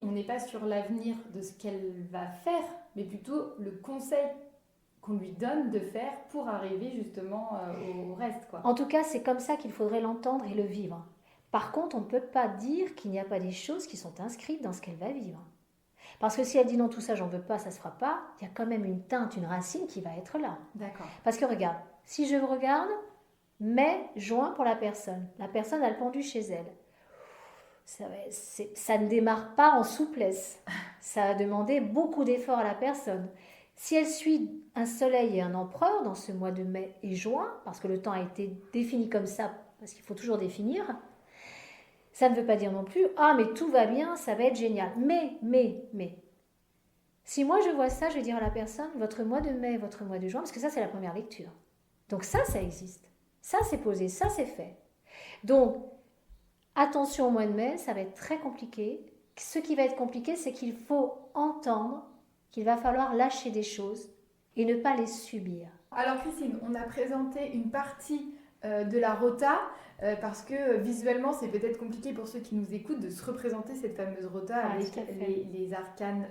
On n'est pas sur l'avenir de ce qu'elle va faire, mais plutôt le conseil qu'on lui donne de faire pour arriver justement au reste, quoi. En tout cas, c'est comme ça qu'il faudrait l'entendre et le vivre. Par contre, on ne peut pas dire qu'il n'y a pas des choses qui sont inscrites dans ce qu'elle va vivre. Parce que si elle dit non, tout ça, j'en veux pas, ça se fera pas, il y a quand même une teinte, une racine qui va être là. D'accord. Parce que regarde, si je regarde, mai, juin pour la personne a le pendu chez elle. Ça ne démarre pas en souplesse. Ça a demandé beaucoup d'efforts à la personne. Si elle suit un soleil et un empereur dans ce mois de mai et juin, parce que le temps a été défini comme ça, parce qu'il faut toujours définir, ça ne veut pas dire non plus, ah mais tout va bien, ça va être génial. Mais, si moi je vois ça, je vais dire à la personne, votre mois de mai, votre mois de juin, parce que ça c'est la première lecture. Donc ça existe. Ça c'est posé, ça c'est fait. Donc, attention au mois de mai, ça va être très compliqué. Ce qui va être compliqué, c'est qu'il faut entendre qu'il va falloir lâcher des choses et ne pas les subir. Alors Christine, on a présenté une partie de la rota parce que visuellement c'est peut-être compliqué pour ceux qui nous écoutent de se représenter cette fameuse rota avec les arcanes,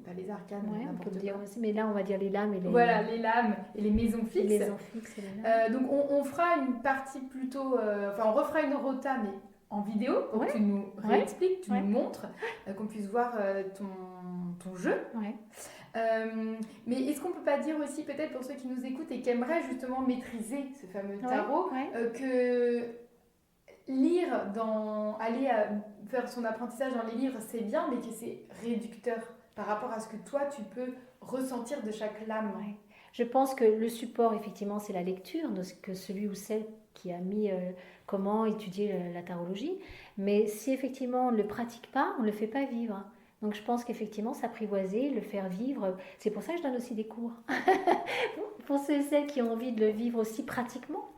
pas les arcanes, Ouais, on peut le n'importe dire quoi. aussi, mais là on va dire les lames et les, Voilà, les lames et les maisons fixes. les maisons fixes et les lames. Donc on fera une partie plutôt, enfin on refera une rota mais en vidéo pour Ouais, que tu nous ouais, réexpliques, tu ouais. nous montres, qu'on puisse voir ton jeu. Ouais. Mais est-ce qu'on peut pas dire aussi peut-être pour ceux qui nous écoutent et qui aimeraient justement maîtriser ce fameux tarot, Ouais. que lire aller faire son apprentissage dans les livres c'est bien mais que c'est réducteur par rapport à ce que toi tu peux ressentir de chaque lame. Ouais. Je pense que le support, effectivement, c'est la lecture, que celui ou celle qui a mis comment étudier la tarologie. Mais si effectivement on ne le pratique pas, on ne le fait pas vivre. Donc je pense qu'effectivement, s'apprivoiser, le faire vivre, c'est pour ça que je donne aussi des cours. Pour ceux et celles qui ont envie de le vivre aussi pratiquement.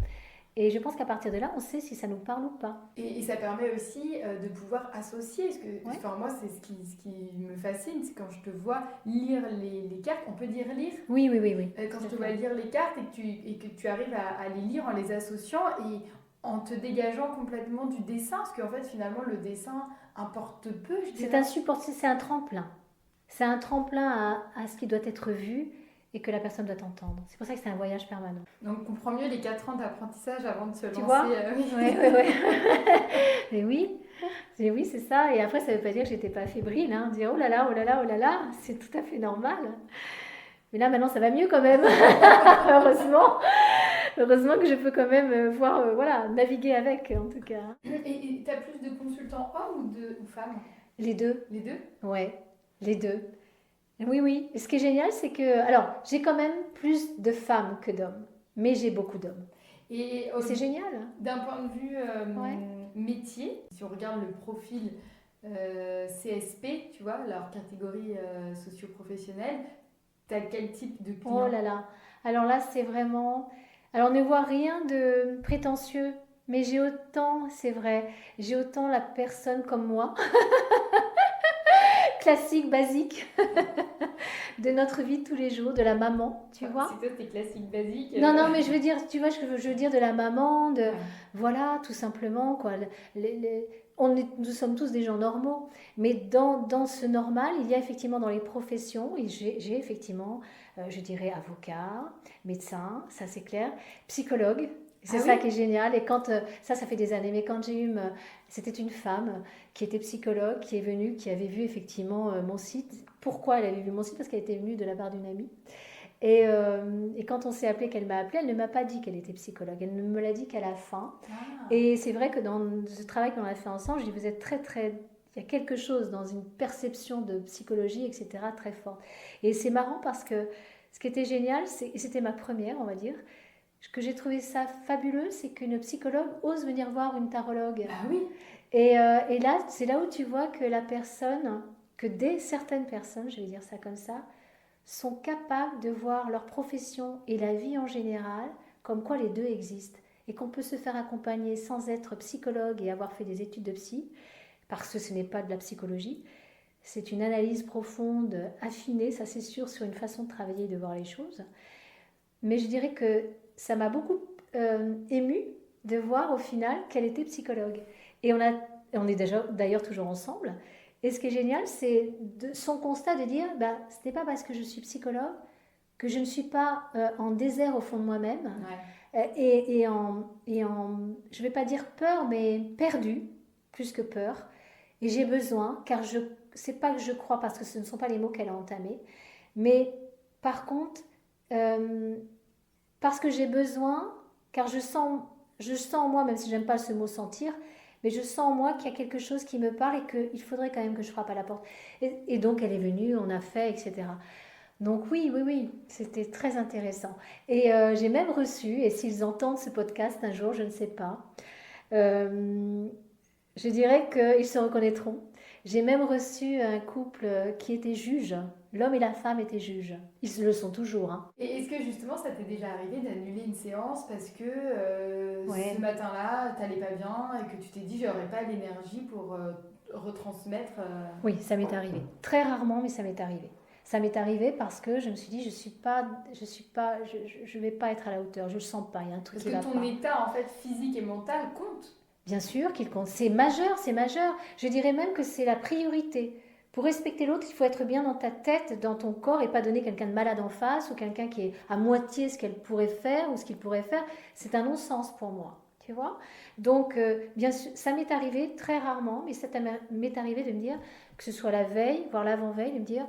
Et je pense qu'à partir de là, on sait si ça nous parle ou pas. Et ça permet aussi de pouvoir associer. Parce que, Ouais. enfin, moi, c'est ce qui me fascine, c'est quand je te vois lire les cartes. On peut dire lire. Oui. Quand Tout je à te vois fait. lire les cartes et que tu arrives à les lire en les associant et en te dégageant complètement du dessin. Parce qu'en fait, finalement, le dessin importe peu, je C'est dirais. un support, c'est un tremplin. C'est un tremplin à ce qui doit être vu et que la personne doit entendre. C'est pour ça que c'est un voyage permanent. Donc, on comprend mieux les 4 ans d'apprentissage avant de se Tu lancer. vois? Oui. Ouais. Et oui, c'est ça. Et après, ça ne veut pas dire que j'étais pas fébrile, hein. Dire oh là là, oh là là, oh là là, c'est tout à fait normal. Mais là, maintenant, ça va mieux quand même. Heureusement. Heureusement que je peux quand même voir, voilà, naviguer avec, en tout cas. Et tu as plus de consultants hommes ou femmes? Les deux. Les deux? Ouais, les deux. Oui. Et ce qui est génial, c'est que, alors, j'ai quand même plus de femmes que d'hommes, mais j'ai beaucoup d'hommes. Et Et c'est génial, hein. d'un point de vue Ouais. métier, si on regarde le profil CSP, tu vois, leur catégorie socio-professionnelle, t'as quel type de Oh client? là là. Alors là, c'est vraiment. Alors, ne vois rien de prétentieux, mais j'ai autant, c'est vrai, j'ai autant la personne comme moi, classique, basique, de notre vie de tous les jours, de la maman, tu Enfin, vois. si toi t'es classique basique. Non, mais je veux dire, tu vois, je veux dire de la maman, de. Ouais. Voilà, tout simplement, quoi. Nous sommes tous des gens normaux, mais dans ce normal, il y a effectivement dans les professions, et j'ai effectivement, je dirais, avocat, médecin, ça c'est clair, psychologue. C'est Ah ça oui? qui est génial. Et quand, ça fait des années, mais quand j'ai eu, c'était une femme qui était psychologue, qui est venue, qui avait vu effectivement mon site. Pourquoi elle avait vu mon site? Parce qu'elle était venue de la part d'une amie. Et quand on s'est appelé, qu'elle m'a appelé, elle ne m'a pas dit qu'elle était psychologue. Elle ne me l'a dit qu'à la fin. Ah. Et c'est vrai que dans ce travail qu'on a fait ensemble, je dis, vous êtes très, très. Il y a quelque chose dans une perception de psychologie, etc., très forte. Et c'est marrant parce que ce qui était génial, et c'était ma première, on va dire, que j'ai trouvé ça fabuleux, c'est qu'une psychologue ose venir voir une tarologue. Ah oui. Et là, c'est là où tu vois que certaines personnes, je vais dire ça comme ça, sont capables de voir leur profession et la vie en général comme quoi les deux existent et qu'on peut se faire accompagner sans être psychologue et avoir fait des études de psy, parce que ce n'est pas de la psychologie, c'est une analyse profonde, affinée, ça c'est sûr, sur une façon de travailler et de voir les choses. Mais je dirais que ça m'a beaucoup émue de voir au final qu'elle était psychologue. Et on est déjà d'ailleurs toujours ensemble. Et ce qui est génial, c'est son constat de dire, ce n'est pas parce que je suis psychologue que je ne suis pas en désert au fond de moi-même, et je ne vais pas dire peur, mais perdue, plus que peur. Et j'ai besoin, car c'est pas que je crois, parce que ce ne sont pas les mots qu'elle a entamés, mais par contre, parce que j'ai besoin, car je sens en moi, même si j'aime pas ce mot sentir, mais je sens en moi qu'il y a quelque chose qui me parle et qu'il faudrait quand même que je frappe à la porte. Et donc elle est venue, on a fait, etc. Donc oui, c'était très intéressant. Et j'ai même reçu, et s'ils entendent ce podcast un jour, je ne sais pas, je dirais qu'ils se reconnaîtront. J'ai même reçu un couple qui était juge. L'homme et la femme étaient juges. Ils le sont toujours. Hein. Et est-ce que justement ça t'est déjà arrivé d'annuler une séance parce que ce matin-là, t'allais pas bien et que tu t'es dit j'aurais pas l'énergie pour retransmettre Oui, ça m'est arrivé. Très rarement, mais ça m'est arrivé. Ça m'est arrivé parce que je me suis dit je vais pas être à la hauteur. Je le sens pas. Il y a un truc qui va pas. Parce que ton état en fait physique et mental compte. Bien sûr qu'il compte. C'est majeur, c'est majeur. Je dirais même que c'est la priorité. Pour respecter l'autre, il faut être bien dans ta tête, dans ton corps et pas donner quelqu'un de malade en face ou quelqu'un qui est à moitié ce qu'elle pourrait faire ou ce qu'il pourrait faire. C'est un non-sens pour moi. Tu vois ? Donc, bien sûr, ça m'est arrivé très rarement, mais ça m'est arrivé de me dire, que ce soit la veille, voire l'avant-veille, de me dire,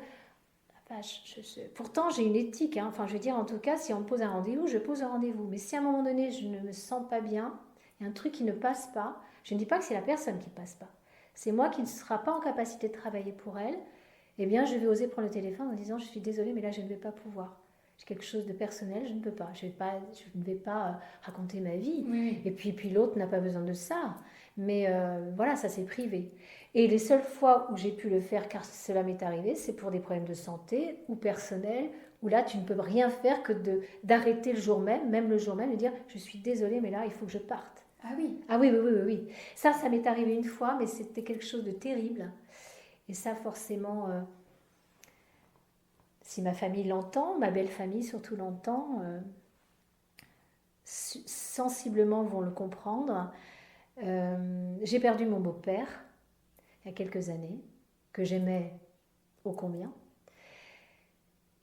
pourtant j'ai une éthique. Hein. Enfin, je veux dire, en tout cas, si on me pose un rendez-vous, je pose un rendez-vous. Mais si à un moment donné, je ne me sens pas bien, il y a un truc qui ne passe pas, je ne dis pas que c'est la personne qui ne passe pas. C'est moi qui ne sera pas en capacité de travailler pour elle, eh bien je vais oser prendre le téléphone en disant je suis désolée mais là je ne vais pas pouvoir. J'ai quelque chose de personnel, je ne peux pas. Je ne vais pas raconter ma vie. Oui. Et puis l'autre n'a pas besoin de ça. Mais voilà, ça c'est privé. Et les seules fois où j'ai pu le faire, car cela m'est arrivé, c'est pour des problèmes de santé ou personnels, où là tu ne peux rien faire que d'arrêter le jour même le jour même, et dire je suis désolée mais là il faut que je parte. Ah oui. Ah oui. Ça m'est arrivé une fois, mais c'était quelque chose de terrible. Et ça, forcément, si ma famille l'entend, ma belle famille surtout l'entend, sensiblement vont le comprendre. J'ai perdu mon beau-père il y a quelques années, que j'aimais ô combien.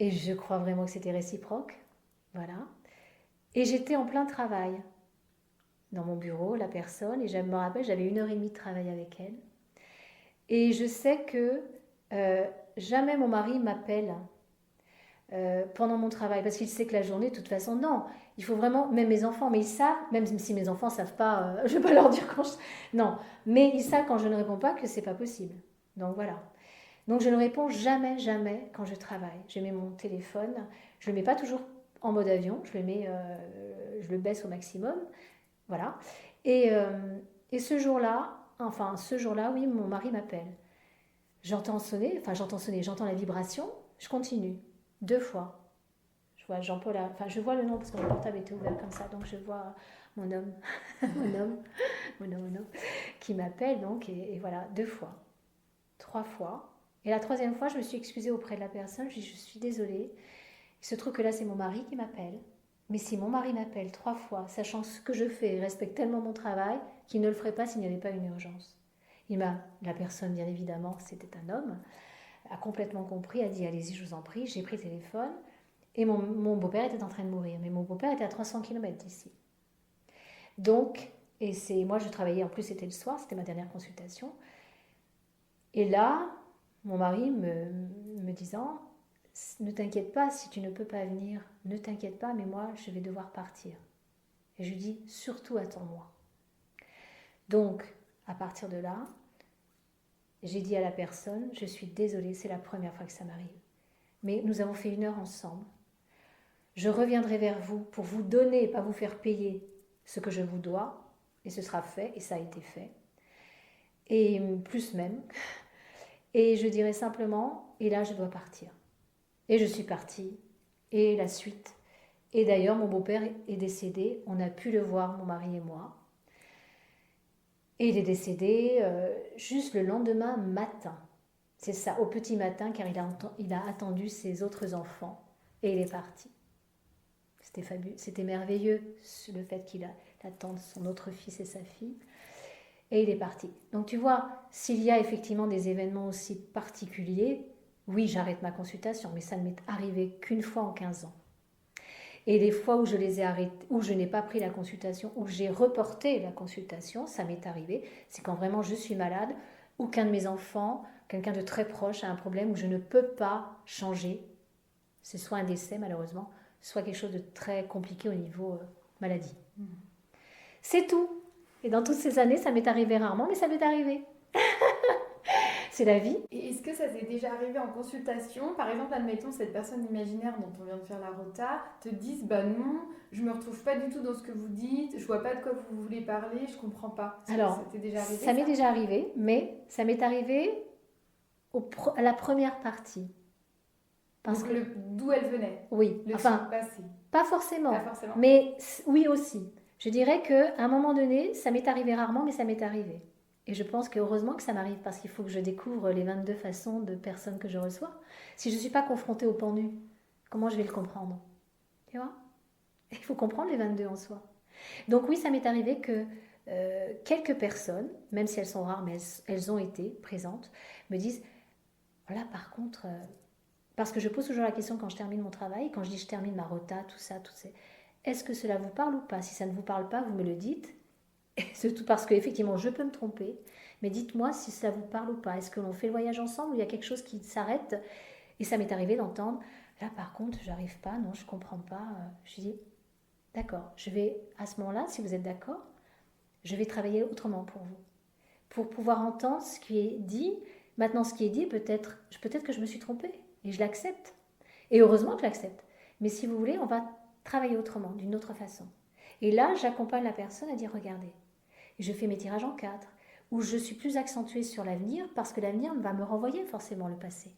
Et je crois vraiment que c'était réciproque. Voilà. Et j'étais en plein travail. Dans mon bureau, la personne, et je me rappelle, j'avais 1h30 de travail avec elle. Et je sais que jamais mon mari m'appelle pendant mon travail, parce qu'il sait que la journée, de toute façon, non. Il faut vraiment, même mes enfants, mais ils savent, même si mes enfants ne savent pas, je ne vais pas leur dire quand je... Non, mais ils savent quand je ne réponds pas que c'est pas possible. Donc voilà. Donc je ne réponds jamais quand je travaille. Je mets mon téléphone, je ne le mets pas toujours en mode avion, je le baisse au maximum. Voilà. Et ce jour-là, oui, mon mari m'appelle. J'entends la vibration, je continue. 2 fois. Je vois Jean-Paul, je vois le nom parce que mon portable était ouvert comme ça, donc je vois mon homme, mon homme, qui m'appelle donc, et voilà, 2 fois, 3 fois. Et la 3e fois, je me suis excusée auprès de la personne, je dis je suis désolée. Il se trouve que là, c'est mon mari qui m'appelle. Mais si mon mari m'appelle 3 fois, sachant ce que je fais, respecte tellement mon travail, qu'il ne le ferait pas s'il n'y avait pas une urgence. La personne, bien évidemment, c'était un homme, a complètement compris, a dit allez-y, je vous en prie. J'ai pris le téléphone et mon beau-père était en train de mourir. Mais mon beau-père était à 300 km d'ici. Donc, moi je travaillais, en plus c'était le soir, c'était ma dernière consultation. Et là, mon mari me disant ne t'inquiète pas si tu ne peux pas venir, ne t'inquiète pas, mais moi je vais devoir partir. Et je lui dis surtout attends-moi. Donc, à partir de là, j'ai dit à la personne, je suis désolée, c'est la première fois que ça m'arrive. Mais nous avons fait 1 heure ensemble. Je reviendrai vers vous pour vous donner, pas vous faire payer ce que je vous dois. Et ce sera fait, et ça a été fait. Et plus même. Et je dirais simplement, et là je dois partir. Et je suis partie. Et la suite. Et d'ailleurs, mon beau-père est décédé. On a pu le voir, mon mari et moi. Et il est décédé juste le lendemain matin. C'est ça, au petit matin, car il a attendu ses autres enfants. Et il est parti. C'était fabuleux, c'était merveilleux, le fait qu'il attende son autre fils et sa fille. et il est parti. Donc tu vois, s'il y a effectivement des événements aussi particuliers, oui, j'arrête ma consultation, mais ça ne m'est arrivé qu'une fois en 15 ans. Et les fois où je les ai arrêtés, où je n'ai pas pris la consultation, où j'ai reporté la consultation, ça m'est arrivé, c'est quand vraiment je suis malade, ou qu'un de mes enfants, quelqu'un de très proche a un problème où je ne peux pas changer. C'est soit un décès malheureusement, soit quelque chose de très compliqué au niveau maladie. C'est tout. Et dans toutes ces années, ça m'est arrivé rarement, mais ça m'est arrivé. C'est la vie. Et est-ce que ça s'est déjà arrivé en consultation? Par exemple, admettons, cette personne imaginaire dont on vient de faire la rota te dise bah non, je me retrouve pas du tout dans ce que vous dites, je vois pas de quoi vous voulez parler, je comprends pas. Alors, ça t'est déjà arrivé, ça m'est déjà arrivé, mais ça m'est arrivé à la première partie. Parce que d'où elle venait? Oui, enfin, passé. Pas forcément, forcément. Mais oui aussi. Je dirais qu'à un moment donné, ça m'est arrivé rarement, mais ça m'est arrivé. Et je pense que heureusement que ça m'arrive parce qu'il faut que je découvre les 22 façons de personnes que je reçois. Si je ne suis pas confrontée au pendu, comment je vais le comprendre? Tu vois? Il faut comprendre les 22 en soi. Donc oui, ça m'est arrivé que quelques personnes, même si elles sont rares, mais elles ont été présentes, me disent, là par contre, parce que je pose toujours la question quand je termine mon travail, quand je dis je termine ma rota, tout ça, est-ce que cela vous parle ou pas? Si ça ne vous parle pas, vous me le dites. Surtout parce qu'effectivement, je peux me tromper. Mais dites-moi si ça vous parle ou pas. Est-ce que l'on fait le voyage ensemble ou il y a quelque chose qui s'arrête? Et ça m'est arrivé d'entendre, là par contre, j'arrive pas, non, je comprends pas. Je dis, d'accord, je vais, à ce moment-là, si vous êtes d'accord, je vais travailler autrement pour vous. Pour pouvoir entendre ce qui est dit. Maintenant, ce qui est dit, peut-être que je me suis trompée. Et je l'accepte. Et heureusement que je l'accepte. Mais si vous voulez, on va travailler autrement, d'une autre façon. Et là, j'accompagne la personne à dire, regardez, je fais mes tirages en 4, où je suis plus accentuée sur l'avenir, parce que l'avenir va me renvoyer forcément le passé.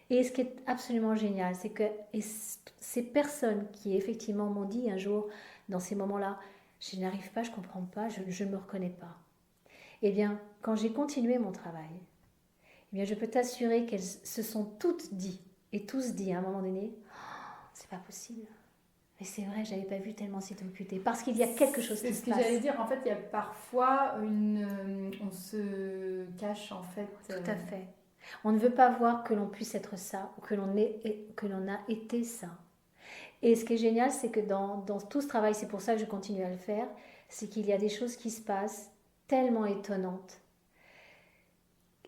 Et ce qui est absolument génial, c'est que ces personnes qui effectivement m'ont dit un jour, dans ces moments-là, je n'arrive pas, je ne comprends pas, je ne me reconnais pas. Eh bien, quand j'ai continué mon travail, eh bien, je peux t'assurer qu'elles se sont toutes dit, et tous dit à un moment donné, oh, c'est pas possible. Mais c'est vrai, j'avais pas vu tellement c'est occupé. Parce qu'il y a quelque chose qui se passe. C'est ce que j'allais dire. En fait, il y a parfois on se cache en fait. Tout à fait. On ne veut pas voir que l'on puisse être ça ou que l'on a été ça. Et ce qui est génial, c'est que dans tout ce travail, c'est pour ça que je continue à le faire, c'est qu'il y a des choses qui se passent tellement étonnantes.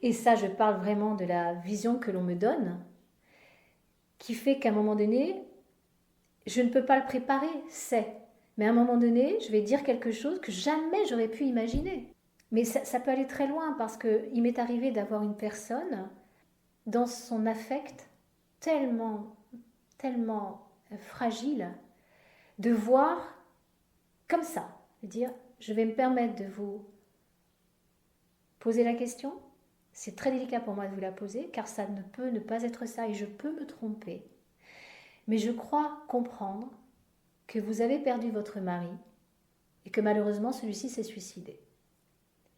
Et ça, je parle vraiment de la vision que l'on me donne, qui fait qu'à un moment donné, je ne peux pas le préparer, mais à un moment donné, je vais dire quelque chose que jamais j'aurais pu imaginer. Mais ça peut aller très loin parce qu'il m'est arrivé d'avoir une personne dans son affect tellement fragile, de voir comme ça, de dire, je vais me permettre de vous poser la question. C'est très délicat pour moi de vous la poser, car ça ne peut ne pas être ça et je peux me tromper. Mais je crois comprendre que vous avez perdu votre mari et que malheureusement celui-ci s'est suicidé.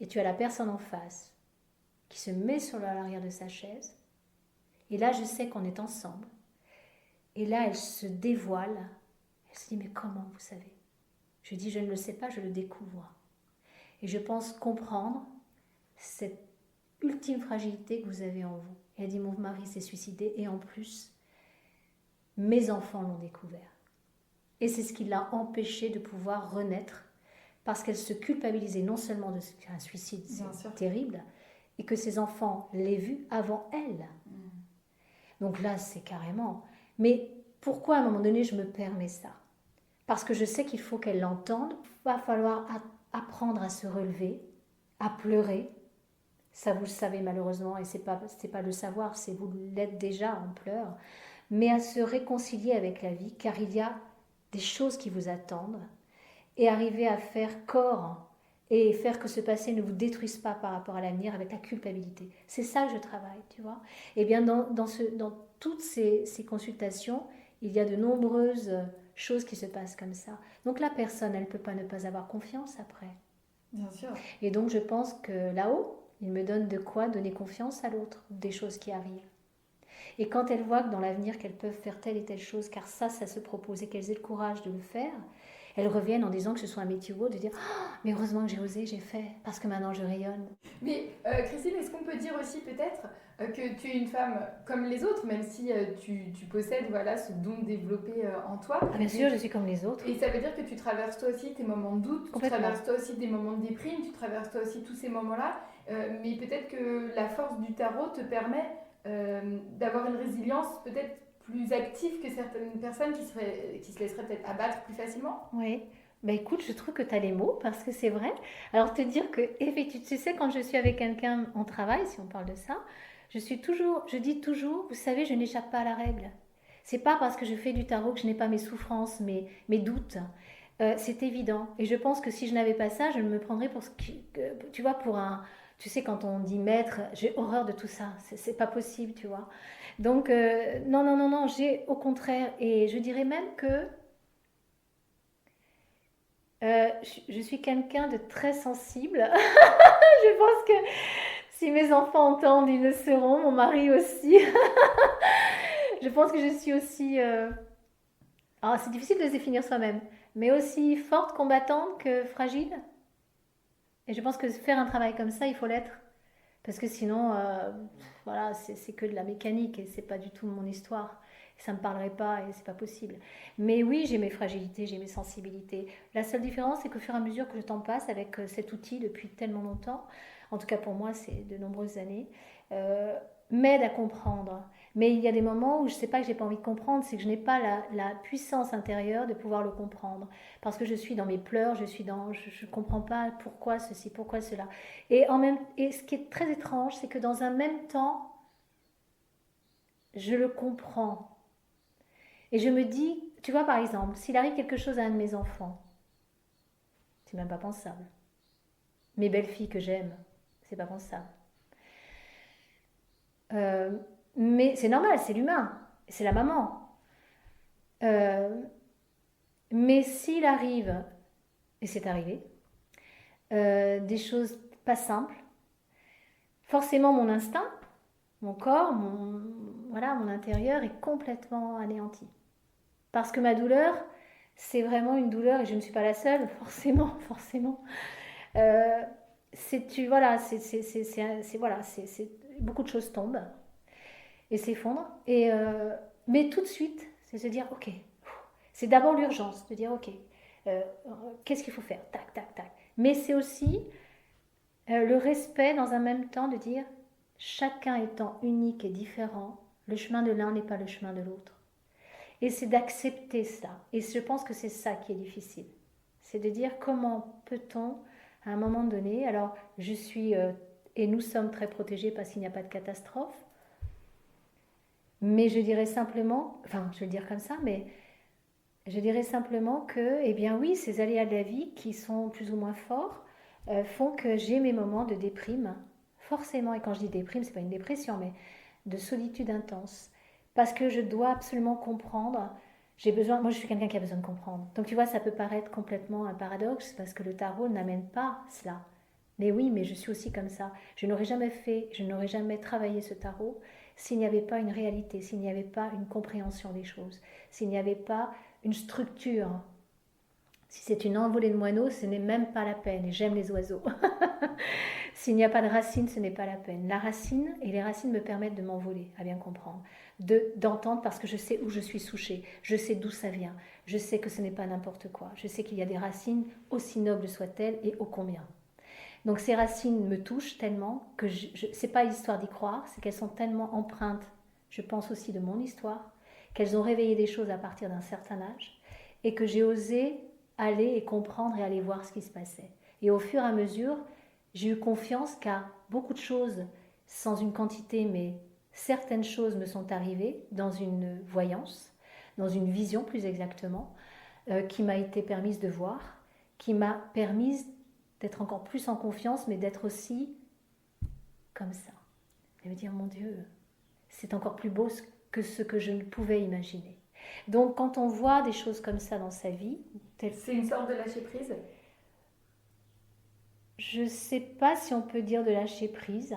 Et tu as la personne en face qui se met sur l'arrière de sa chaise. Et là, je sais qu'on est ensemble. Et là, elle se dévoile. Elle se dit, mais comment vous savez? Je dis, je ne le sais pas, je le découvre. Et je pense comprendre cette ultime fragilité que vous avez en vous. Et elle dit, mon mari s'est suicidé et en plus, mes enfants l'ont découvert. Et c'est ce qui l'a empêché de pouvoir renaître parce qu'elle se culpabilisait non seulement de un suicide terrible, et que ses enfants l'aient vu avant elle. Donc là, c'est carrément... Mais pourquoi à un moment donné, je me permets ça? Parce que je sais qu'il faut qu'elle l'entende. Il va falloir apprendre à se relever, à pleurer. Ça, vous le savez malheureusement, et c'est pas le savoir, c'est vous l'êtes déjà, on pleure. Mais à se réconcilier avec la vie, car il y a des choses qui vous attendent, et arriver à faire corps et faire que ce passé ne vous détruise pas par rapport à l'avenir avec la culpabilité. C'est ça que je travaille, tu vois. Et bien dans toutes ces consultations, il y a de nombreuses choses qui se passent comme ça. Donc la personne, elle ne peut pas ne pas avoir confiance après. Bien sûr. Et donc je pense que là-haut, il me donne de quoi donner confiance à l'autre, des choses qui arrivent. Et quand elles voient que dans l'avenir, qu'elles peuvent faire telle et telle chose, car ça se propose et qu'elles aient le courage de le faire, elles reviennent en disant que ce soit un métier ou autre, de dire oh, mais heureusement que j'ai osé, j'ai fait, parce que maintenant je rayonne. Mais Christine, est-ce qu'on peut dire aussi peut-être que tu es une femme comme les autres, même si tu possèdes voilà, ce don développé en toi. Ah, bien sûr, je suis comme les autres. Et ça veut dire que tu traverses toi aussi tes moments de doute, tu traverses toi aussi des moments de déprime, tu traverses toi aussi tous ces moments-là, mais peut-être que la force du tarot te permet d'avoir une résilience peut-être plus active que certaines personnes qui se laisseraient peut-être abattre plus facilement. Oui. Bah écoute, je trouve que tu as les mots parce que c'est vrai. Alors te dire que, effectivement, tu sais, quand je suis avec quelqu'un en travail, si on parle de ça, je dis toujours, vous savez, je n'échappe pas à la règle. C'est pas parce que je fais du tarot que je n'ai pas mes souffrances, mes doutes. C'est évident. Et je pense que si je n'avais pas ça, je me prendrais pour ce qui, tu vois, pour un, tu sais, quand on dit maître, j'ai horreur de tout ça. C'est pas possible, tu vois. Donc, non, non, non, non, j'ai au contraire, et je dirais même que je suis quelqu'un de très sensible. Je pense que si mes enfants entendent, ils le seront, mon mari aussi. Je pense que je suis aussi... Alors, c'est difficile de se définir soi-même, mais aussi forte, combattante que fragile. Et je pense que faire un travail comme ça, il faut l'être. Parce que sinon, voilà, c'est que de la mécanique et c'est pas du tout mon histoire. Ça me parlerait pas et c'est pas possible. Mais oui, j'ai mes fragilités, j'ai mes sensibilités. La seule différence, c'est qu'au fur et à mesure que le temps passe avec cet outil depuis tellement longtemps, en tout cas pour moi, c'est de nombreuses années, euh, m'aide à comprendre. Mais il y a des moments où je sais pas que j'ai pas envie de comprendre, c'est que je n'ai pas la puissance intérieure de pouvoir le comprendre. Parce que je suis dans mes pleurs, je comprends pas pourquoi ceci, pourquoi cela. Et ce qui est très étrange, c'est que dans un même temps, je le comprends. Et je me dis, tu vois, par exemple, s'il arrive quelque chose à un de mes enfants, c'est même pas pensable. Mes belles-filles que j'aime, c'est pas pensable. Euh, mais c'est normal, c'est l'humain, c'est la maman. Euh, mais s'il arrive, et c'est arrivé, des choses pas simples, forcément mon instinct, mon corps, voilà, mon intérieur est complètement anéanti. Parce que ma douleur, c'est vraiment une douleur, et je ne suis pas la seule, forcément, forcément. Euh, voilà, voilà, beaucoup de choses tombent et s'effondrent. Mais tout de suite, c'est se dire, ok, c'est d'abord l'urgence, de dire, ok, euh, qu'est-ce qu'il faut faire, tac, tac, tac. Mais c'est aussi le respect dans un même temps de dire, chacun étant unique et différent, le chemin de l'un n'est pas le chemin de l'autre. Et c'est d'accepter ça. Et je pense que c'est ça qui est difficile. C'est de dire comment peut-on, à un moment donné, alors je suis, et nous sommes très protégés parce qu'il n'y a pas de catastrophe, mais je dirais simplement, enfin je vais le dire comme ça, mais je dirais simplement que, eh bien oui, ces aléas de la vie qui sont plus ou moins forts font que j'ai mes moments de déprime, forcément, et quand je dis déprime, c'est pas une dépression, mais de solitude intense. Parce que je dois absolument comprendre, moi je suis quelqu'un qui a besoin de comprendre. Donc tu vois, ça peut paraître complètement un paradoxe, parce que le tarot n'amène pas cela. Mais oui, mais je suis aussi comme ça. Je n'aurais jamais travaillé ce tarot s'il n'y avait pas une réalité, s'il n'y avait pas une compréhension des choses, s'il n'y avait pas une structure. Si c'est une envolée de moineaux, ce n'est même pas la peine. Et j'aime les oiseaux. S'il n'y a pas de racine, ce n'est pas la peine. La racine et les racines me permettent de m'envoler, à bien comprendre, d'entendre parce que je sais où je suis souchée, je sais d'où ça vient, je sais que ce n'est pas n'importe quoi, je sais qu'il y a des racines, aussi nobles soient-elles et ô combien. Donc ces racines me touchent tellement que c'est pas l'histoire d'y croire, c'est qu'elles sont tellement empreintes, je pense aussi de mon histoire, qu'elles ont réveillé des choses à partir d'un certain âge et que j'ai osé aller et comprendre et aller voir ce qui se passait. Et au fur et à mesure, j'ai eu confiance car beaucoup de choses, sans une quantité, mais certaines choses me sont arrivées dans une voyance, dans une vision plus exactement, qui m'a été permise de voir, qui m'a permise d'être encore plus en confiance, mais d'être aussi comme ça. Et me dire, mon Dieu, c'est encore plus beau que ce que je ne pouvais imaginer. Donc quand on voit des choses comme ça dans sa vie... C'est une sorte de lâcher prise. Je ne sais pas si on peut dire de lâcher prise,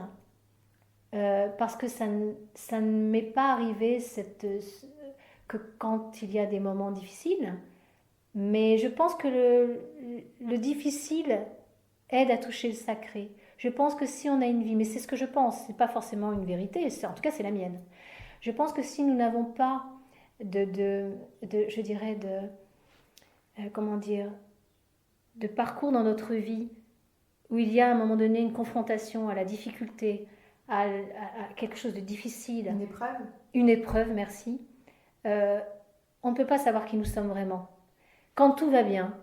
parce que ça ne m'est pas arrivé que quand il y a des moments difficiles, Mais je pense que le difficile aide à toucher le sacré. Je pense que si on a une vie, mais c'est ce que je pense, c'est pas forcément une vérité, en tout cas c'est la mienne. Je pense que si nous n'avons pas je dirais comment dire, de parcours dans notre vie où il y a à un moment donné une confrontation à la difficulté, à quelque chose de difficile. Une épreuve. Une épreuve, merci. On ne peut pas savoir qui nous sommes vraiment. Quand tout va bien,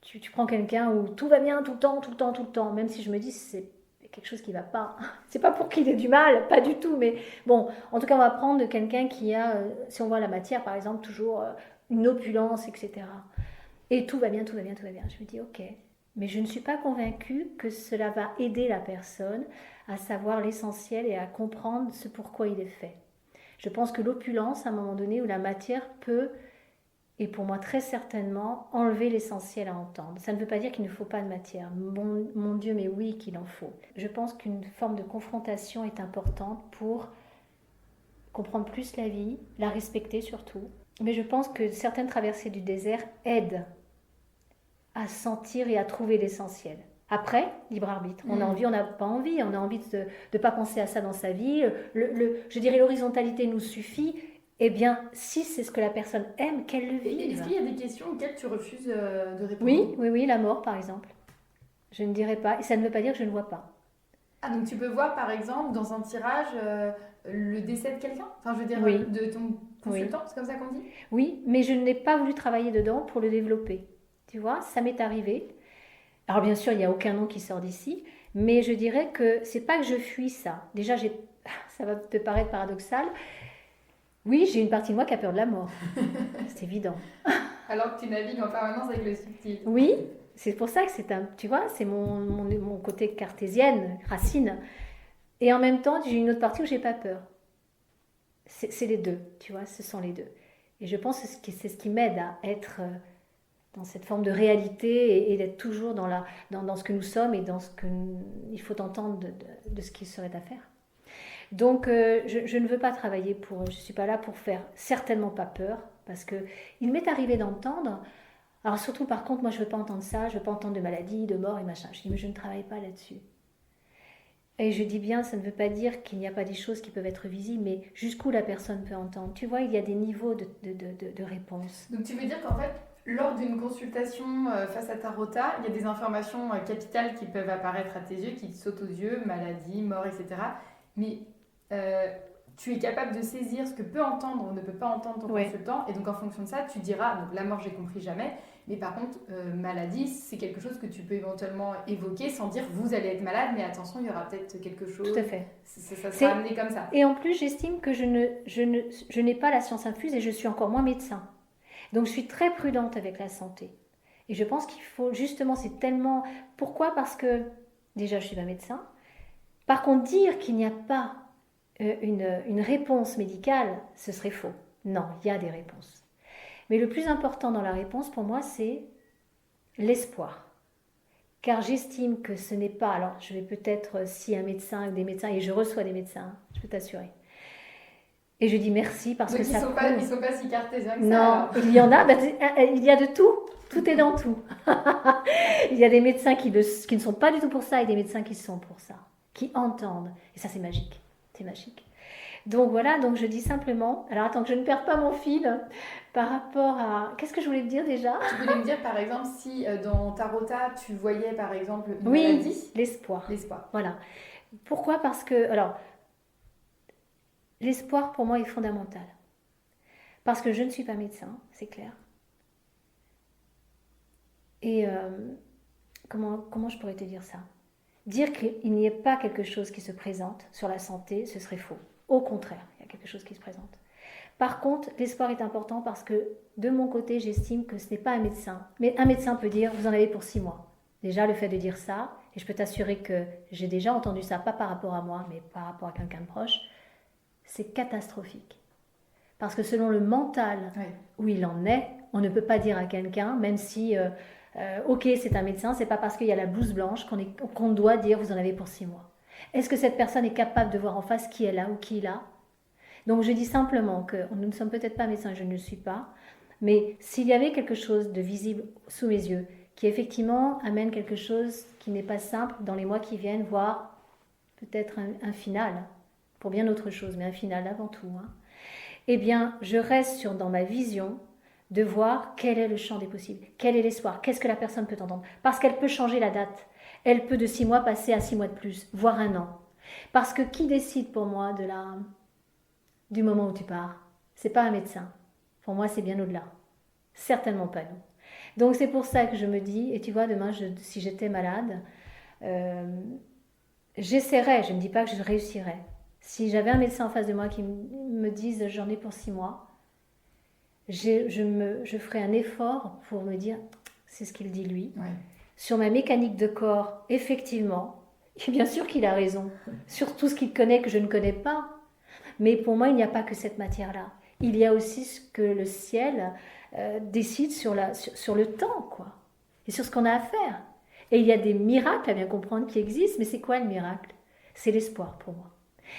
tu prends quelqu'un où tout va bien tout le temps, tout le temps, tout le temps, même si je me dis c'est quelque chose qui ne va pas. C'est pas pour qu'il ait du mal, pas du tout, mais bon, en tout cas on va prendre de quelqu'un qui a, si on voit la matière par exemple, toujours une opulence, etc. Et tout va bien, tout va bien, tout va bien. Je me dis ok, mais je ne suis pas convaincue que cela va aider la personne à savoir l'essentiel et à comprendre ce pourquoi il est fait. Je pense que l'opulence, à un moment donné, où la matière peut, et pour moi très certainement, enlever l'essentiel à entendre. Ça ne veut pas dire qu'il ne faut pas de matière. Mon Dieu, mais oui qu'il en faut. Je pense qu'une forme de confrontation est importante pour comprendre plus la vie, la respecter surtout. Mais je pense que certaines traversées du désert aident à sentir et à trouver l'essentiel. Après, libre arbitre. On a envie, on n'a pas envie. On a envie de ne pas penser à ça dans sa vie. Je dirais l'horizontalité nous suffit. Eh bien, si c'est ce que la personne aime, qu'elle le vive. Est-ce qu'il y a des questions auxquelles tu refuses de répondre? Oui, la mort par exemple. Je ne dirais pas. Et ça ne veut pas dire que je ne vois pas. Ah, donc tu peux voir par exemple dans un tirage le décès de quelqu'un? Enfin, je veux dire, de ton consultant, c'est comme ça qu'on dit? Oui, mais je n'ai pas voulu travailler dedans pour le développer. Tu vois, ça m'est arrivé. Alors bien sûr, il n'y a aucun nom qui sort d'ici, mais je dirais que c'est pas que je fuis ça. Déjà, ça va te paraître paradoxal. Oui, j'ai une partie de moi qui a peur de la mort. C'est évident. Alors que tu navigues en permanence avec le subtil. Oui, c'est pour ça que tu vois, c'est mon côté cartésienne, racine. Et en même temps, j'ai une autre partie où j'ai pas peur. C'est les deux, tu vois, ce sont les deux. Et je pense que c'est ce qui m'aide à être dans cette forme de réalité et d'être toujours dans ce que nous sommes et dans ce qu'il faut entendre de ce qui serait à faire. Donc, je ne veux pas travailler je ne suis pas là pour faire certainement pas peur, parce que il m'est arrivé d'entendre, alors surtout par contre, moi je ne veux pas entendre ça, je ne veux pas entendre de maladie, de mort et machin. Je dis, mais je ne travaille pas là-dessus. Et je dis bien, ça ne veut pas dire qu'il n'y a pas des choses qui peuvent être visibles, mais jusqu'où la personne peut entendre. Tu vois, il y a des niveaux de réponse. Donc tu veux dire qu'en fait, lors d'une consultation face à ta rota, il y a des informations capitales qui peuvent apparaître à tes yeux, qui te sautent aux yeux, maladie, mort, etc. Mais tu es capable de saisir ce que peut entendre ou ne peut pas entendre ton consultant, et donc en fonction de ça, tu diras, donc la mort j'ai compris jamais, mais par contre, maladie, c'est quelque chose que tu peux éventuellement évoquer sans dire vous allez être malade, mais attention, il y aura peut-être quelque chose. Tout à fait. Ça sera amené comme ça. Et en plus, j'estime que je n'ai pas la science infuse et je suis encore moins médecin. Donc je suis très prudente avec la santé. Et je pense qu'il faut, justement, c'est tellement... Pourquoi? Parce que, déjà, je ne suis pas médecin. Par contre, dire qu'il n'y a pas une réponse médicale, ce serait faux. Non, il y a des réponses. Mais le plus important dans la réponse, pour moi, c'est l'espoir. Car j'estime que ce n'est pas... Alors, je vais peut-être, si un médecin ou des médecins, et je reçois des médecins, je peux t'assurer. Et je dis merci parce donc que ça... Donc ils ne sont pas si cartésiens que ça. Non, il y en a, il y a de tout. Tout est dans tout. Il y a des médecins qui ne sont pas du tout pour ça et des médecins qui sont pour ça, qui entendent. Et ça, c'est magique. C'est magique. Donc voilà, donc je dis simplement, alors attends que je ne perde pas mon fil par rapport à... Qu'est-ce que je voulais te dire déjà? Tu voulais me dire par exemple si dans ta rota tu voyais par exemple une maladie. L'espoir. L'espoir. Voilà. Pourquoi? Parce que, alors, l'espoir pour moi est fondamental. Parce que je ne suis pas médecin, c'est clair. Et comment je pourrais te dire ça? Dire qu'il n'y ait pas quelque chose qui se présente sur la santé, ce serait faux. Au contraire, il y a quelque chose qui se présente. Par contre, l'espoir est important parce que, de mon côté, j'estime que ce n'est pas un médecin. Mais un médecin peut dire, vous en avez pour 6 mois. Déjà, le fait de dire ça, et je peux t'assurer que j'ai déjà entendu ça, pas par rapport à moi, mais par rapport à quelqu'un de proche, c'est catastrophique. Parce que selon le mental où il en est, on ne peut pas dire à quelqu'un, même si, ok, c'est un médecin, c'est pas parce qu'il y a la blouse blanche qu'on doit dire, vous en avez pour 6 mois. Est-ce que cette personne est capable de voir en face qui est là ou qui est là? Donc je dis simplement que nous ne sommes peut-être pas médecins, je ne le suis pas, Mais s'il y avait quelque chose de visible sous mes yeux, qui effectivement amène quelque chose qui n'est pas simple dans les mois qui viennent, voire peut-être un final, pour bien autre chose, mais un final avant tout, hein, eh bien, je reste dans ma vision de voir quel est le champ des possibles, quel est l'espoir, qu'est-ce que la personne peut entendre. Parce qu'elle peut changer la date. Elle peut de 6 mois passer à 6 mois de plus, voire 1 an. Parce que qui décide pour moi du moment où tu pars? C'est pas un médecin. Pour moi, c'est bien au-delà. Certainement pas nous. Donc c'est pour ça que je me dis, et tu vois, demain, si j'étais malade, j'essaierais, je ne dis pas que je réussirais. Si j'avais un médecin en face de moi qui me dise j'en ai pour 6 mois, je ferais un effort pour me dire, c'est ce qu'il dit lui. Ouais. Sur ma mécanique de corps, effectivement, et bien sûr qu'il a raison, sur tout ce qu'il connaît que je ne connais pas. Mais pour moi, il n'y a pas que cette matière-là. Il y a aussi ce que le ciel décide sur le temps, quoi, et sur ce qu'on a à faire. Et il y a des miracles à bien comprendre qui existent, mais c'est quoi le miracle? C'est l'espoir pour moi.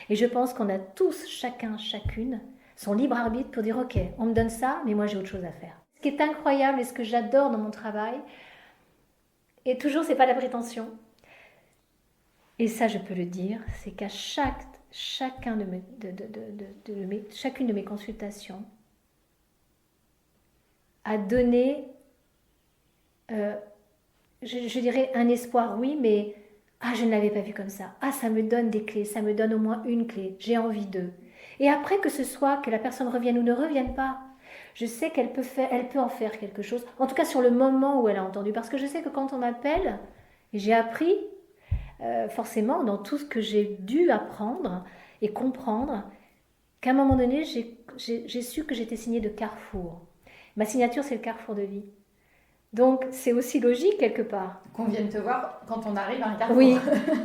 Et je pense qu'on a tous, chacun, chacune, son libre arbitre pour dire ok, on me donne ça, mais moi j'ai autre chose à faire. Ce qui est incroyable et ce que j'adore dans mon travail, et toujours c'est pas la prétention, et ça je peux le dire, c'est qu'à chacune de mes consultations a donné, je dirais un espoir, oui, mais je ne l'avais pas vu comme ça. Ça me donne des clés, ça me donne au moins une clé. J'ai envie d'eux. Et après que ce soit que la personne revienne ou ne revienne pas, je sais qu'elle peut en faire quelque chose. En tout cas sur le moment où elle a entendu, parce que je sais que quand on m'appelle, et j'ai appris forcément dans tout ce que j'ai dû apprendre et comprendre, qu'à un moment donné, j'ai su que j'étais signée de Carrefour. Ma signature, c'est le Carrefour de vie. Donc, c'est aussi logique quelque part. Qu'on vienne te voir quand on arrive à un carrefour. Oui,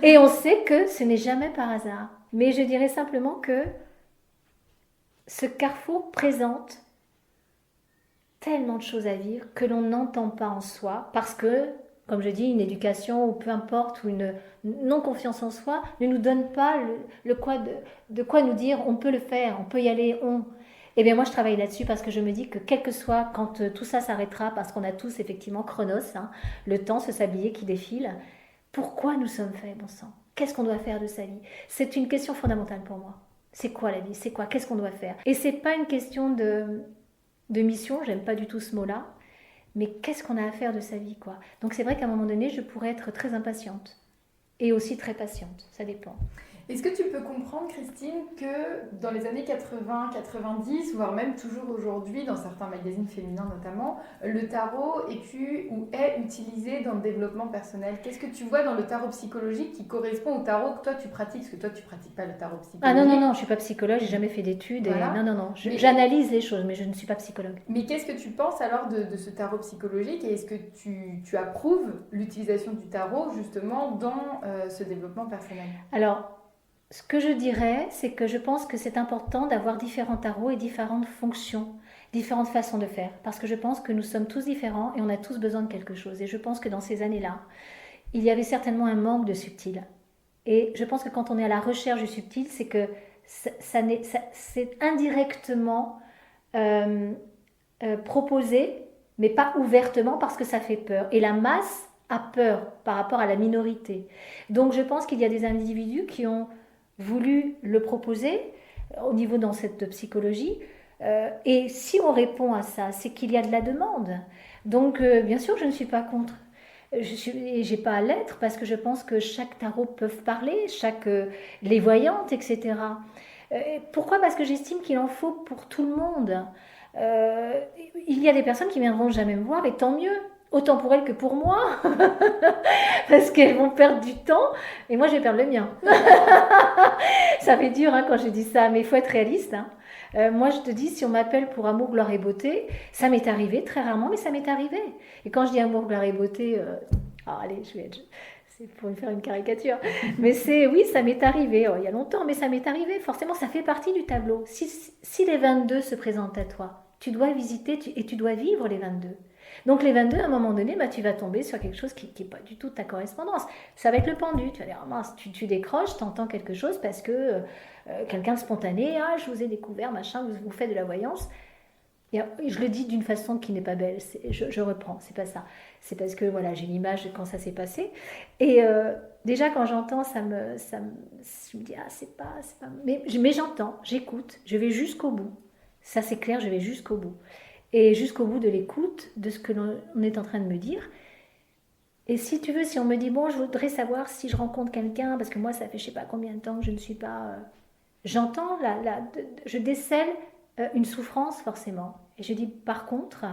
et on sait que ce n'est jamais par hasard. Mais je dirais simplement que ce carrefour présente tellement de choses à vivre que l'on n'entend pas en soi parce que, comme je dis, une éducation ou peu importe, ou une non-confiance en soi ne nous donne pas de quoi nous dire on peut le faire, on peut y aller, Eh bien moi je travaille là-dessus parce que je me dis que quel que soit quand tout ça s'arrêtera, parce qu'on a tous effectivement chronos, le temps, ce sablier qui défile, pourquoi nous sommes faits, bon sang? Qu'est-ce qu'on doit faire de sa vie? C'est une question fondamentale pour moi. C'est quoi la vie? C'est quoi? Qu'est-ce qu'on doit faire? Et c'est pas une question de mission, j'aime pas du tout ce mot-là, mais qu'est-ce qu'on a à faire de sa vie, quoi? Donc c'est vrai qu'à un moment donné, je pourrais être très impatiente et aussi très patiente, ça dépend. Est-ce que tu peux comprendre, Christine, que dans les années 80, 90, voire même toujours aujourd'hui, dans certains magazines féminins notamment, le tarot est utilisé dans le développement personnel? Qu'est-ce que tu vois dans le tarot psychologique qui correspond au tarot que toi tu pratiques? Parce que toi tu ne pratiques pas le tarot psychologique. Non, je ne suis pas psychologue, j'ai jamais fait d'études. Voilà. Non. J'analyse les choses, mais je ne suis pas psychologue. Mais qu'est-ce que tu penses alors de ce tarot psychologique et est-ce que tu approuves l'utilisation du tarot justement dans ce développement personnel? Alors, ce que je dirais, c'est que je pense que c'est important d'avoir différents tarots et différentes fonctions, différentes façons de faire. Parce que je pense que nous sommes tous différents et on a tous besoin de quelque chose. Et je pense que dans ces années-là, il y avait certainement un manque de subtil. Et je pense que quand on est à la recherche du subtil, c'est que c'est indirectement proposé, mais pas ouvertement parce que ça fait peur. Et la masse a peur par rapport à la minorité. Donc je pense qu'il y a des individus qui ont voulu le proposer au niveau dans cette psychologie et si on répond à ça, c'est qu'il y a de la demande. Donc bien sûr je ne suis pas contre, j'ai pas à l'être parce que je pense que chaque tarot peut parler, les voyantes, etc. Pourquoi? Parce que j'estime qu'il en faut pour tout le monde. Il y a des personnes qui viendront jamais me voir et tant mieux. Autant pour elles que pour moi, parce qu'elles vont perdre du temps, et moi je vais perdre le mien. Ça fait dur quand je dis ça, mais il faut être réaliste. Moi je te dis, si on m'appelle pour amour, gloire et beauté, ça m'est arrivé, très rarement, mais ça m'est arrivé. Et quand je dis amour, gloire et beauté, c'est pour me faire une caricature, mais oui, ça m'est arrivé, il y a longtemps, mais ça m'est arrivé, forcément ça fait partie du tableau. Si les 22 se présentent à toi, tu dois visiter et tu dois vivre les 22. Donc les 22, à un moment donné, tu vas tomber sur quelque chose qui n'est pas du tout ta correspondance. Ça va être le pendu. Tu vas dire, mince, tu décroches, tu entends quelque chose parce que quelqu'un de spontané, je vous ai découvert, machin, vous faites de la voyance. Et je le dis d'une façon qui n'est pas belle, je reprends, c'est pas ça. C'est parce que voilà, j'ai l'image de quand ça s'est passé. Et déjà quand j'entends, je me dis c'est pas. Mais j'entends, j'écoute, je vais jusqu'au bout. Ça c'est clair, je vais jusqu'au bout. Et jusqu'au bout de l'écoute, de ce que l'on est en train de me dire. Et si tu veux, si on me dit je voudrais savoir si je rencontre quelqu'un, parce que moi ça fait je sais pas combien de temps que je ne suis pas. J'entends, je décèle une souffrance forcément. Et je dis par contre,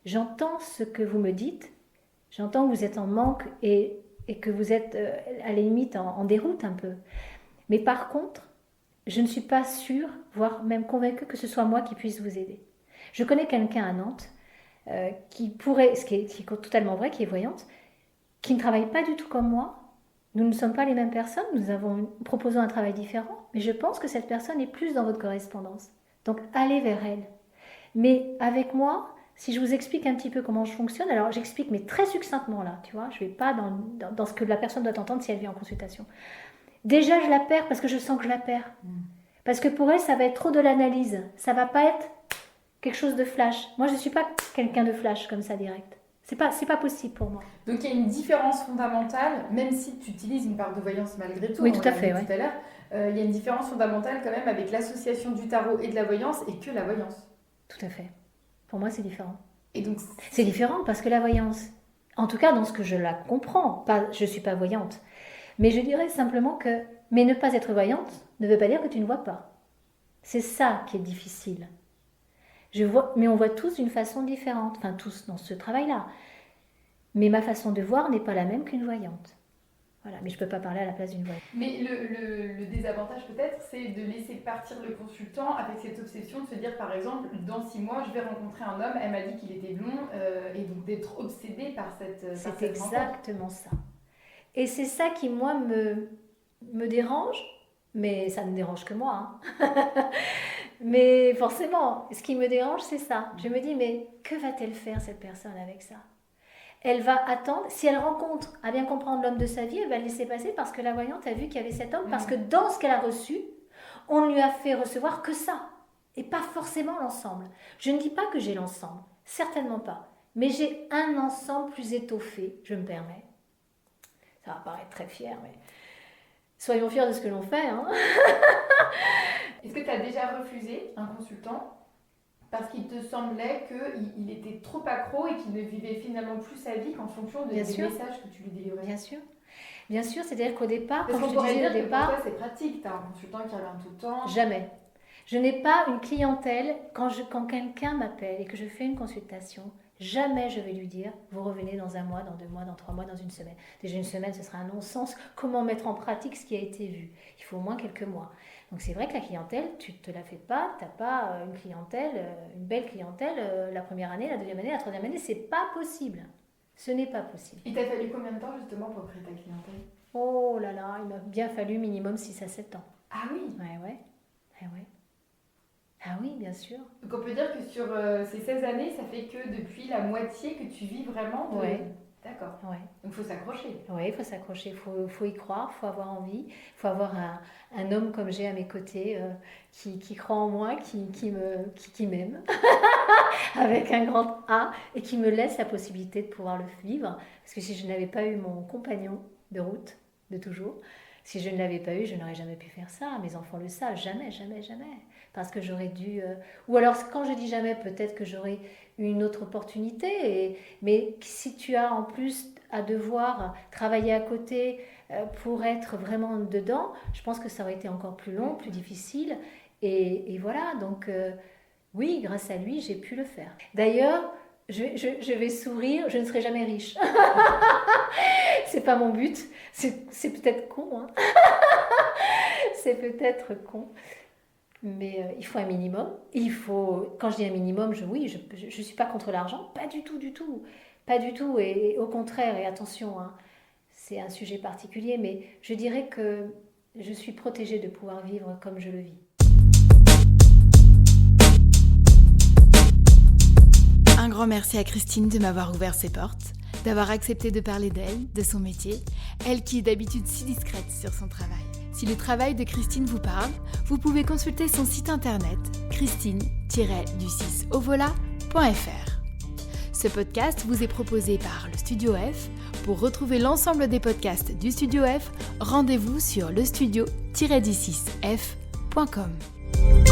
j'entends ce que vous me dites, j'entends que vous êtes en manque et que vous êtes à la limite en déroute un peu. Mais par contre, je ne suis pas sûre, voire même convaincue que ce soit moi qui puisse vous aider. Je connais quelqu'un à Nantes qui pourrait, ce qui est totalement vrai, qui est voyante, qui ne travaille pas du tout comme moi. Nous ne sommes pas les mêmes personnes, nous proposons un travail différent, mais je pense que cette personne est plus dans votre correspondance. Donc allez vers elle. Mais avec moi, si je vous explique un petit peu comment je fonctionne, alors j'explique mais très succinctement là, tu vois, je ne vais pas dans ce que la personne doit entendre si elle vient en consultation. Déjà je la perds parce que je sens que je la perds. Parce que pour elle ça va être trop de l'analyse, ça ne va pas être quelque chose de flash. Moi je ne suis pas quelqu'un de flash comme ça direct. C'est pas possible pour moi. Donc il y a une différence fondamentale, même si tu utilises une part de voyance malgré tout. Oui, tout à fait. Tout à l'heure, il y a une différence fondamentale quand même avec l'association du tarot et de la voyance et que la voyance. Tout à fait. Pour moi, c'est différent. Et donc c'est différent parce que la voyance, en tout cas dans ce que je la comprends, je suis pas voyante, mais je dirais simplement que ne pas être voyante ne veut pas dire que tu ne vois pas. C'est ça qui est difficile. Mais on voit tous d'une façon différente, enfin tous dans ce travail-là. Mais ma façon de voir n'est pas la même qu'une voyante. Voilà, mais je ne peux pas parler à la place d'une voyante. Mais le désavantage peut-être, c'est de laisser partir le consultant avec cette obsession de se dire par exemple, dans 6 mois, je vais rencontrer un homme, elle m'a dit qu'il était blond, et donc d'être obsédé par cette C'est exactement ça. Et c'est ça qui, moi, me dérange, mais ça ne dérange que moi. Mais forcément, ce qui me dérange, c'est ça. Je me dis, mais que va-t-elle faire cette personne avec ça ? Elle va attendre, si elle rencontre, à bien comprendre l'homme de sa vie, elle va le laisser passer parce que la voyante a vu qu'il y avait cet homme, parce que dans ce qu'elle a reçu, on lui a fait recevoir que ça, et pas forcément l'ensemble. Je ne dis pas que j'ai l'ensemble, certainement pas, mais j'ai un ensemble plus étoffé, je me permets. Ça va paraître très fier, mais soyons fiers de ce que l'on fait. Est-ce que tu as déjà refusé un consultant parce qu'il te semblait qu'il était trop accro et qu'il ne vivait finalement plus sa vie qu'en fonction des messages que tu lui délivrais ? Bien sûr, c'est-à-dire qu'au départ, parce qu'on pourrait dire que pour toi c'est pratique, tu as un consultant qui revient tout le temps. Jamais. Je n'ai pas une clientèle, quand quelqu'un m'appelle et que je fais une consultation, jamais je vais lui dire, vous revenez dans 1 mois, dans 2 mois, dans 3 mois, dans 1 semaine. Déjà 1 semaine, ce sera un non-sens. Comment mettre en pratique ce qui a été vu ? Il faut au moins quelques mois. Donc c'est vrai que la clientèle, tu ne te la fais pas, tu n'as pas une clientèle, une belle clientèle, la première année, la deuxième année, la troisième année, c'est pas possible. Ce n'est pas possible. Il t'a fallu combien de temps justement pour créer ta clientèle ? Oh là là, il m'a bien fallu minimum 6 à 7 ans. Ah oui ? Ouais. Ah oui, bien sûr. Donc on peut dire que sur ces 16 années, ça fait que depuis la moitié que tu vis vraiment de... Ouais. D'accord. Ouais. Donc il faut s'accrocher. Oui, il faut s'accrocher, il faut y croire, il faut avoir envie, il faut avoir un homme comme j'ai à mes côtés qui croit en moi, qui m'aime, avec un grand A, et qui me laisse la possibilité de pouvoir le vivre. Parce que si je n'avais pas eu mon compagnon de route, de toujours, si je ne l'avais pas eu, je n'aurais jamais pu faire ça. Mes enfants le savent, jamais. Parce que j'aurais dû... Ou alors, quand je dis jamais, peut-être que j'aurais eu une autre opportunité. Mais si tu as en plus à devoir travailler à côté pour être vraiment dedans, je pense que ça aurait été encore plus long, plus difficile. Et voilà, donc oui, grâce à lui, j'ai pu le faire. D'ailleurs, je vais sourire, je ne serai jamais riche. C'est pas mon but. C'est peut-être con, hein. C'est peut-être con. Mais il faut un minimum. Quand je dis un minimum, je suis pas contre l'argent, pas du tout. Pas du tout. Et au contraire, et attention, hein, c'est un sujet particulier, mais je dirais que je suis protégée de pouvoir vivre comme je le vis. Un grand merci à Christine de m'avoir ouvert ses portes, d'avoir accepté de parler d'elle, de son métier, elle qui est d'habitude si discrète sur son travail. Si le travail de Christine vous parle, vous pouvez consulter son site internet christine-rouge.fr. studio-du6ovola.fr. Ce podcast vous est proposé par le Studio F. Pour retrouver l'ensemble des podcasts du Studio F, rendez-vous sur lestudio-du6f.com.